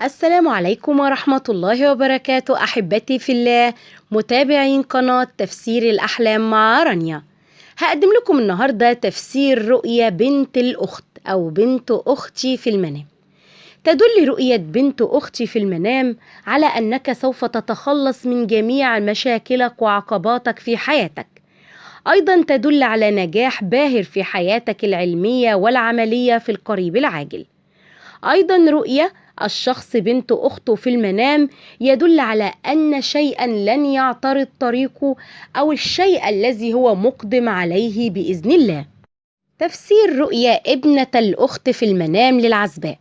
السلام عليكم ورحمة الله وبركاته أحبتي في الله، متابعين قناة تفسير الأحلام مع رانيا. هقدم لكم النهاردة تفسير رؤية بنت الأخت أو بنت أختي في المنام. تدل رؤية بنت أختي في المنام على أنك سوف تتخلص من جميع مشاكلك وعقباتك في حياتك. أيضا تدل على نجاح باهر في حياتك العلمية والعملية في القريب العاجل. أيضا رؤية الشخص بنت أخته في المنام يدل على أن شيئا لن يعترض طريقه أو الشيء الذي هو مقدم عليه بإذن الله. تفسير رؤية ابنة الأخت في المنام للعزباء.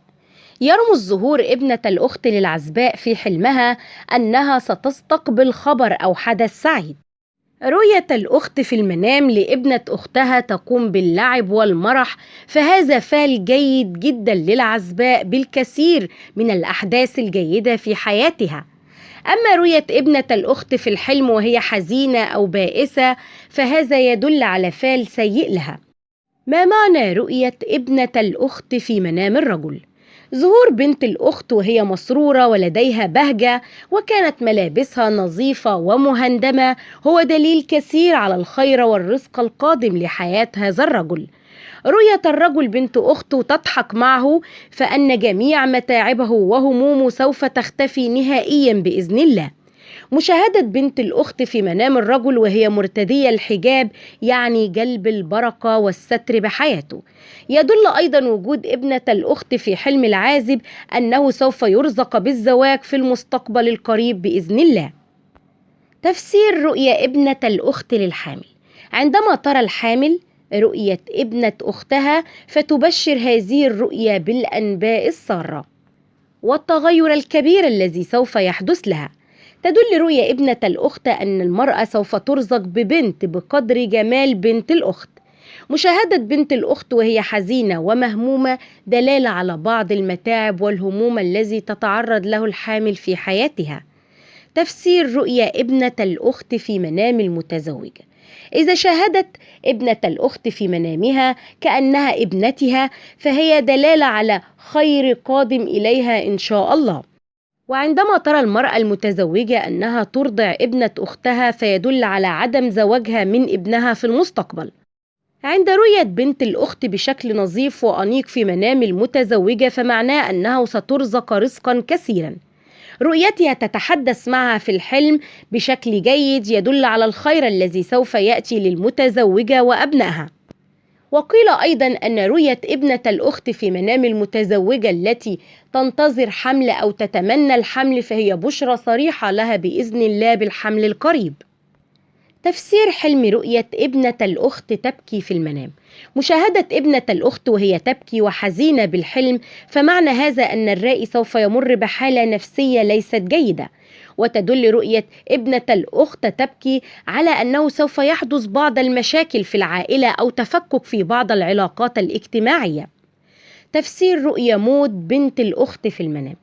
يرمز ظهور ابنة الأخت للعزباء في حلمها أنها ستستقبل خبر أو حدث سعيد. رؤية الأخت في المنام لابنة أختها تقوم باللعب والمرح، فهذا فعل جيد جدا للعزباء بالكثير من الأحداث الجيدة في حياتها. أما رؤية ابنة الأخت في الحلم وهي حزينة أو بائسة فهذا يدل على فعل سيء لها. ما معنى رؤية ابنة الأخت في منام الرجل؟ ظهور بنت الأخت وهي مسرورة ولديها بهجة وكانت ملابسها نظيفة ومهندمة هو دليل كثير على الخير والرزق القادم لحياة هذا الرجل. رؤية الرجل بنت أخته تضحك معه فأن جميع متاعبه وهمومه سوف تختفي نهائيا بإذن الله. مشاهدة بنت الأخت في منام الرجل وهي مرتدية الحجاب يعني جلب البركة والستر بحياته. يدل أيضا وجود ابنة الأخت في حلم العازب أنه سوف يرزق بالزواج في المستقبل القريب بإذن الله. تفسير رؤية ابنة الأخت للحامل. عندما ترى الحامل رؤية ابنة أختها فتبشر هذه الرؤية بالأنباء السارة والتغير الكبير الذي سوف يحدث لها. تدل رؤية ابنة الأخت أن المرأة سوف ترزق ببنت بقدر جمال بنت الأخت. مشاهدة بنت الأخت وهي حزينة ومهمومة دلالة على بعض المتاعب والهموم الذي تتعرض له الحامل في حياتها. تفسير رؤية ابنة الأخت في منام المتزوجة. إذا شاهدت ابنة الأخت في منامها كأنها ابنتها فهي دلالة على خير قادم إليها إن شاء الله. وعندما ترى المرأة المتزوجة أنها ترضع ابنة أختها فيدل على عدم زواجها من ابنها في المستقبل. عند رؤية بنت الأخت بشكل نظيف وأنيق في منام المتزوجة فمعناه أنها سترزق رزقا كثيرا. رؤيتها تتحدث معها في الحلم بشكل جيد يدل على الخير الذي سوف يأتي للمتزوجة وأبنائها. وقيل أيضا أن رؤية ابنة الأخت في منام المتزوجة التي تنتظر حمل أو تتمنى الحمل فهي بشرى صريحة لها بإذن الله بالحمل القريب. تفسير حلم رؤية ابنة الأخت تبكي في المنام. مشاهدة ابنة الأخت وهي تبكي وحزينة بالحلم فمعنى هذا أن الرائي سوف يمر بحالة نفسية ليست جيدة. وتدل رؤية ابنة الأخت تبكي على أنه سوف يحدث بعض المشاكل في العائلة أو تفكك في بعض العلاقات الاجتماعية. تفسير رؤية موت بنت الأخت في المنام.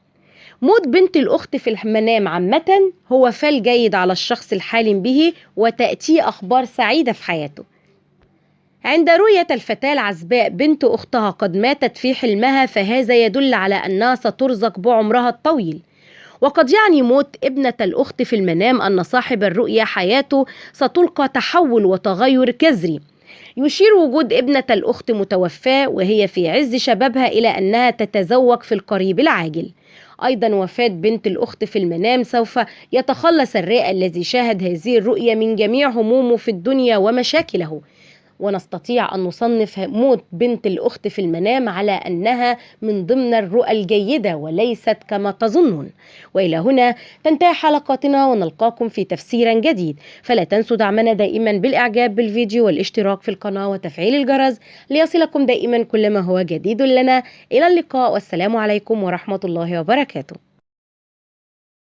موت بنت الأخت في المنام عامة هو فال جيد على الشخص الحالم به وتأتي أخبار سعيدة في حياته. عند رؤية الفتاة العزباء بنت أختها قد ماتت في حلمها فهذا يدل على أنها سترزق بعمرها الطويل. وقد يعني موت ابنة الأخت في المنام أن صاحب الرؤية حياته ستلقى تحول وتغير جذري. يشير وجود ابنة الأخت متوفاة وهي في عز شبابها إلى أنها تتزوج في القريب العاجل. أيضا وفاة بنت الأخت في المنام سوف يتخلص الرائي الذي شاهد هذه الرؤية من جميع همومه في الدنيا ومشاكله. ونستطيع أن نصنف موت بنت الأخت في المنام على أنها من ضمن الرؤى الجيدة وليست كما تظنون. وإلى هنا تنتهي حلقاتنا ونلقاكم في تفسير جديد. فلا تنسوا دعمنا دائما بالإعجاب بالفيديو والاشتراك في القناة وتفعيل الجرس ليصلكم دائما كل ما هو جديد لنا. إلى اللقاء والسلام عليكم ورحمة الله وبركاته.